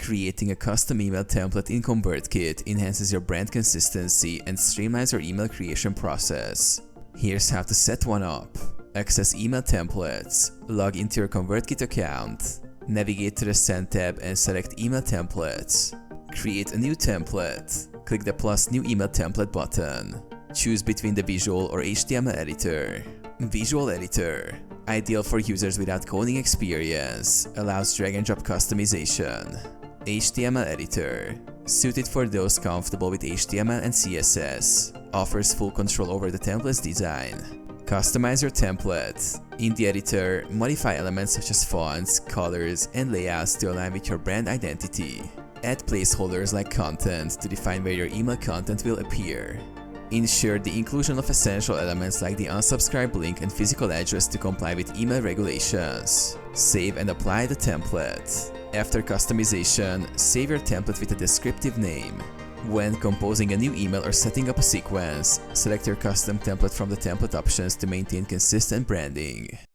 Creating a custom email template in ConvertKit enhances your brand consistency and streamlines your email creation process. Here's how to set one up. Access email templates. Log into your ConvertKit account. Navigate to the Send tab and select Email Templates. Create a new template. Click the plus New Email Template button. Choose between the Visual or HTML editor. Visual editor. Ideal for users without coding experience. Allows drag and drop customization. HTML editor. Suited for those comfortable with HTML and CSS. Offers full control over the template's design. Customize your template. In the editor, modify elements such as fonts, colors, and layouts to align with your brand identity. Add placeholders like content to define where your email content will appear. Ensure the inclusion of essential elements like the unsubscribe link and physical address to comply with email regulations. Save and apply the template. After customization, save your template with a descriptive name. When composing a new email or setting up a sequence, select your custom template from the template options to maintain consistent branding.